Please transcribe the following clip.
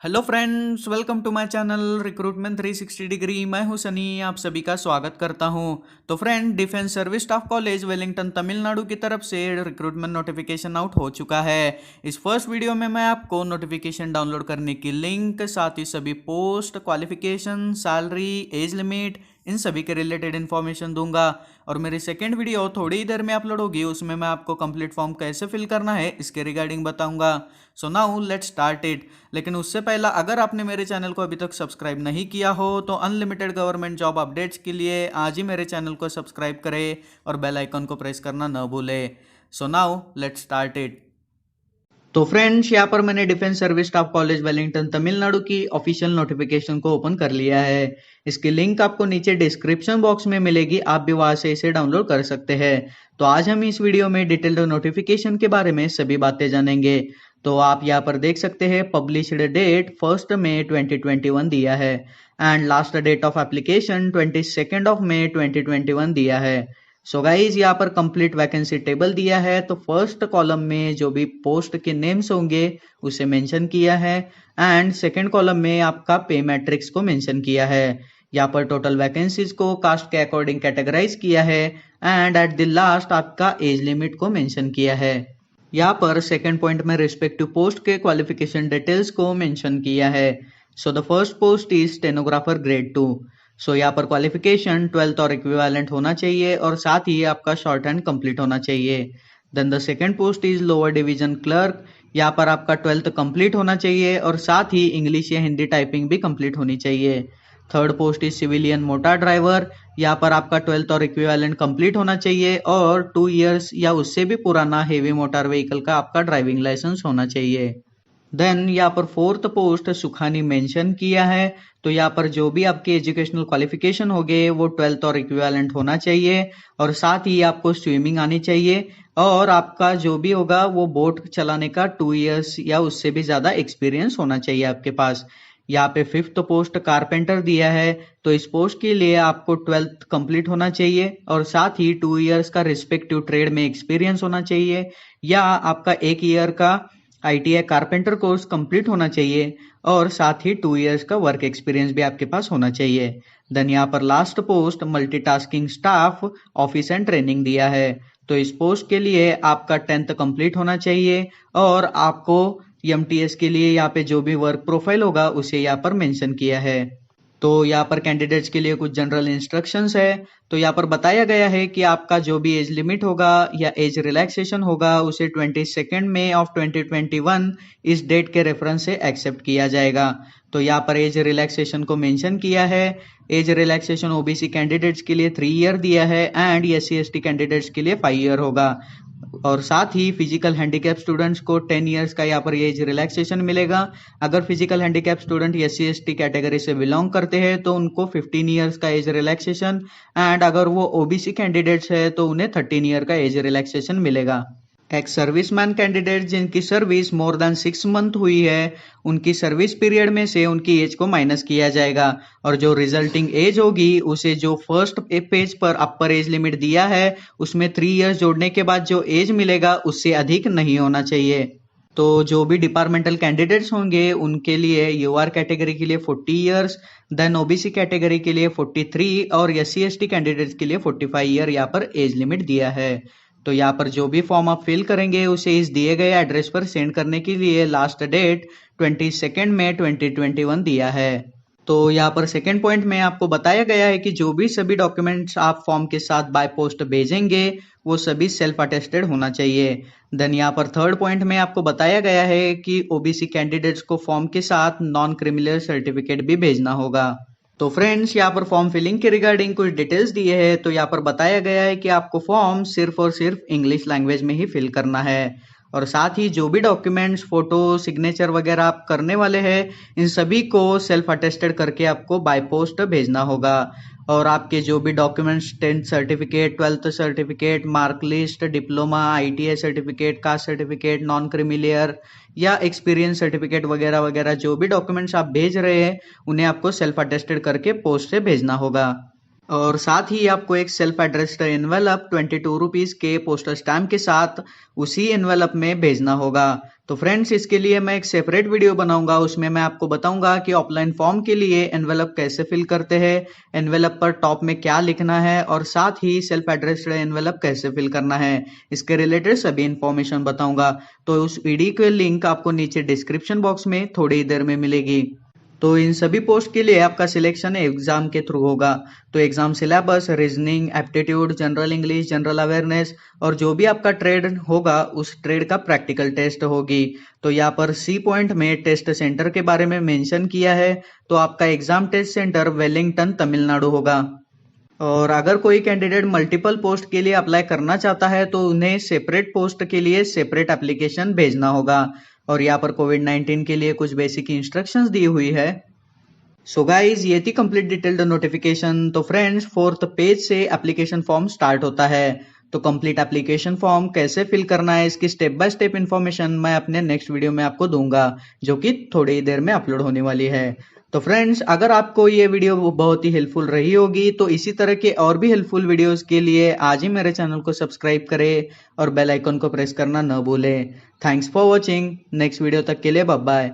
Hello friends, welcome to my channel recruitment 360 degree. मैं हूं सनी, आप सभी का स्वागत करता हूं। तो friend, defence service staff college Wellington Tamil Nadu की तरफ से रिक्रूटमेंट नोटिफिकेशन आउट हो चुका है। इस फर्स्ट वीडियो में मैं आपको नोटिफिकेशन डाउनलोड करने की लिंक, साथ ही सभी post, qualification, salary, age limit, इन सभी के रिलेटेड इन्फॉर्मेशन दूंगा। और मेरी सेकेंड वीडियो थोड़ी ही देर में अपलोड होगी, उसमें मैं आपको कंप्लीट फॉर्म कैसे फिल करना है इसके रिगार्डिंग बताऊंगा। So now let's start it. लेकिन उससे पहला, अगर आपने मेरे चैनल को अभी तक सब्सक्राइब नहीं किया हो तो अनलिमिटेड गवर्नमेंट जॉब अपडेट्स के लिए आज ही मेरे चैनल को सब्सक्राइब करें और बेल आइकन को प्रेस करना न भूलें। So now let's start it. तो फ्रेंड्स, यहाँ पर मैंने defence service staff college Wellington Tamil Nadu की ऑफिशियल नोटिफिकेशन को ओपन कर लिया है। इसकी लिंक आपको नीचे डिस्क्रिप्शन बॉक्स में मिलेगी, आप भी वहां से इसे डाउनलोड कर सकते हैं। तो आज हम इस वीडियो में डिटेल्ड नोटिफिकेशन के बारे में सभी बातें जानेंगे। तो आप यहाँ पर देख सकते हैं, पब्लिश्ड डेट 1 मई 2021 दिया है and last date of application 22 मई 2021 दिया है। सो गाइज, यहाँ पर कंप्लीट वैकेंसी टेबल दिया है। तो फर्स्ट कॉलम में जो भी पोस्ट के नेम्स होंगे उसे मेंशन किया है एंड सेकंड कॉलम में आपका पे मैट्रिक्स को मेंशन किया है। यहाँ पर टोटल वैकेंसीज को कास्ट के अकॉर्डिंग कैटेगराइज किया है एंड एट द लास्ट आपका एज लिमिट को मेंशन किया है। यहाँ पर सेकंड पॉइंट में रिस्पेक्टिव पोस्ट के क्वालिफिकेशन डिटेल्स को मेंशन किया है। So the first post is stenographer grade 2। सो यहाँ पर क्वालिफिकेशन 12th और इक्विवेलेंट होना चाहिए और साथ ही आपका शॉर्ट हैंड कंप्लीट होना चाहिए। Then the second post is lower division clerk. यहाँ पर आपका 12th कंप्लीट होना चाहिए और साथ ही इंग्लिश या हिंदी टाइपिंग भी कंप्लीट होनी चाहिए। Third post is civilian motor driver. यहाँ पर आपका 12th और इक्विवेलेंट कंप्लीट होना चाहिए और 2 इयर्स या उससे भी पुराना हेवी मोटर व्हीकल का आपका ड्राइविंग लाइसेंस होना चाहिए। देन यहाँ पर फोर्थ पोस्ट सुखानी मेंशन किया है। तो यहाँ पर जो भी आपके एजुकेशनल क्वालिफिकेशन होंगे वो 12th और इक्विवेलेंट होना चाहिए और साथ ही आपको स्विमिंग आनी चाहिए और आपका जो भी होगा वो बोट चलाने का 2 इयर्स या उससे भी ज्यादा एक्सपीरियंस होना चाहिए आपके पास। यहाँ पे फिफ्थ पोस्ट कारपेंटर दिया है। तो इस पोस्ट के लिए आपको 12th कंप्लीट होना चाहिए और साथ ही 2 इयर्स का रिस्पेक्टिव ट्रेड में एक्सपीरियंस होना चाहिए या आपका 1 ईयर का ITI कारपेंटर कोर्स कंप्लीट होना चाहिए और साथ ही 2 इयर्स का वर्क एक्सपीरियंस भी आपके पास होना चाहिए। देन यहाँ पर last post multitasking staff office and training दिया है। तो इस पोस्ट के लिए आपका 10th कंप्लीट होना चाहिए और आपको MTS के लिए यहाँ पे जो भी वर्क प्रोफाइल होगा उसे यहाँ पर मेंशन किया है। तो यहाँ पर कैंडिडेट्स के लिए कुछ जनरल इंस्ट्रक्शंस है। तो यहाँ पर बताया गया है कि आपका जो भी एज लिमिट होगा या एज रिलैक्सेशन होगा उसे 22 मई ऑफ 2021 इस डेट के रेफरेंस से एक्सेप्ट किया जाएगा। तो यहाँ पर एज रिलैक्सेशन को मेंशन किया है। एज रिलैक्सेशन OBC कैंडिडेट्स के लिए 3 ईयर दिया है एंड SC/ST कैंडिडेट्स के लिए 5 ईयर होगा और साथ ही फिजिकल हैंडीकैप स्टूडेंट्स को 10 इयर्स का यहाँ पर एज रिलैक्सेशन मिलेगा। अगर physical handicap student SC/ST category से बिलोंग करते हैं तो उनको 15 इयर्स का एज रिलैक्सेशन एंड अगर वो OBC कैंडिडेट्स है तो उन्हें 13 ईयर का एज रिलैक्सेशन मिलेगा। एक्स सर्विसमैन कैंडिडेट जिनकी सर्विस मोर देन 6 मंथ हुई है उनकी सर्विस पीरियड में से उनकी एज को माइनस किया जाएगा और जो रिजल्टिंग एज होगी उसे जो फर्स्ट पेज पर अपर एज लिमिट दिया है उसमें 3 इयर्स जोड़ने के बाद जो एज मिलेगा उससे अधिक नहीं होना चाहिए। तो जो भी डिपार्टमेंटल कैंडिडेट्स होंगे उनके लिए UR कैटेगरी के लिए 40 इयर्स, देन OBC कैटेगरी के लिए 43 और SC/ST कैंडिडेट्स के लिए 45 ईयर यहाँ पर एज लिमिट दिया है। तो यहाँ पर जो भी फॉर्म आप फिल करेंगे उसे इस दिए गए एड्रेस पर सेंड करने के लिए लास्ट डेट 22 मई 2021 दिया है। तो यहाँ पर सेकेंड पॉइंट में आपको बताया गया है कि जो भी सभी डॉक्यूमेंट्स आप फॉर्म के साथ बाय पोस्ट भेजेंगे वो सभी सेल्फ अटेस्टेड होना चाहिए। देन यहाँ पर थर्ड पॉइंट में आपको बताया गया है कि OBC कैंडिडेट्स को फॉर्म के साथ नॉन क्रिमिनल सर्टिफिकेट भी भेजना होगा। तो फ्रेंड्स, यहाँ पर फॉर्म फिलिंग के रिगार्डिंग कुछ डिटेल्स दिए हैं। तो यहाँ पर बताया गया है कि आपको फॉर्म सिर्फ और सिर्फ इंग्लिश लैंग्वेज में ही फिल करना है और साथ ही जो भी डॉक्यूमेंट्स, फोटो, सिग्नेचर वगैरह आप करने वाले हैं इन सभी को सेल्फ अटेस्टेड करके आपको बाय पोस्ट भेजना होगा और आपके जो भी documents 10th certificate, 12th certificate, mark list, diploma, ITI certificate, caste certificate, non creamy layer या एक्सपीरियंस सर्टिफिकेट वगैरह वगैरह जो भी डॉक्यूमेंट्स आप भेज रहे हैं उन्हें आपको सेल्फ अटेस्टेड करके पोस्ट से भेजना होगा और साथ ही आपको एक सेल्फ एड्रेस्ड एनवेलप 22 रुपीज के पोस्टल स्टैम्प के साथ उसी एनवेलप में भेजना होगा। तो फ्रेंड्स इसके लिए मैं एक सेपरेट वीडियो बनाऊंगा, उसमें मैं आपको बताऊंगा कि ऑफलाइन फॉर्म के लिए एनवेलप कैसे फिल करते हैं, एनवेलप पर टॉप में क्या लिखना है और साथ ही सेल्फ एड्रेस्ड एनवेलप कैसे फिल करना है, इसके रिलेटेड सभी इंफॉर्मेशन बताऊंगा। तो उस वीडियो के लिंक आपको नीचे डिस्क्रिप्शन बॉक्स में थोड़ी देर में मिलेगी। तो इन सभी पोस्ट के लिए आपका सिलेक्शन एग्जाम के थ्रू होगा। तो exam syllabus reasoning, aptitude, general English, general awareness और जो भी आपका ट्रेड होगा उस ट्रेड का प्रैक्टिकल टेस्ट होगी। तो यहाँ पर सी पॉइंट में टेस्ट सेंटर के बारे में मेंशन किया है। तो आपका exam test centre Wellington Tamil Nadu होगा। और अगर कोई कैंडिडेट मल्टीपल पोस्ट के लिए अप्लाई करना चाहता है तो उन्हें सेपरेट पोस्ट के लिए सेपरेट एप्लीकेशन भेजना होगा। और यहाँ पर कोविड-19 के लिए कुछ बेसिक इंस्ट्रक्शंस दी हुई है। सो गाइज ये थी कंप्लीट डिटेल्ड नोटिफिकेशन। तो फ्रेंड्स 4th पेज से एप्लीकेशन फॉर्म स्टार्ट होता है। तो कंप्लीट एप्लीकेशन फॉर्म कैसे फिल करना है इसकी स्टेप बाय स्टेप इन्फॉर्मेशन मैं अपने नेक्स्ट वीडियो में आपको दूंगा, जो कि थोड़ी ही देर में अपलोड होने वाली है। तो फ्रेंड्स अगर आपको ये वीडियो बहुत ही हेल्पफुल रही होगी तो इसी तरह के और भी हेल्पफुल वीडियोस के लिए आज ही मेरे चैनल को सब्सक्राइब करें और बेल आइकन को प्रेस करना न भूलें। Thanks for watching. Next video तक के लिए बाय बाय।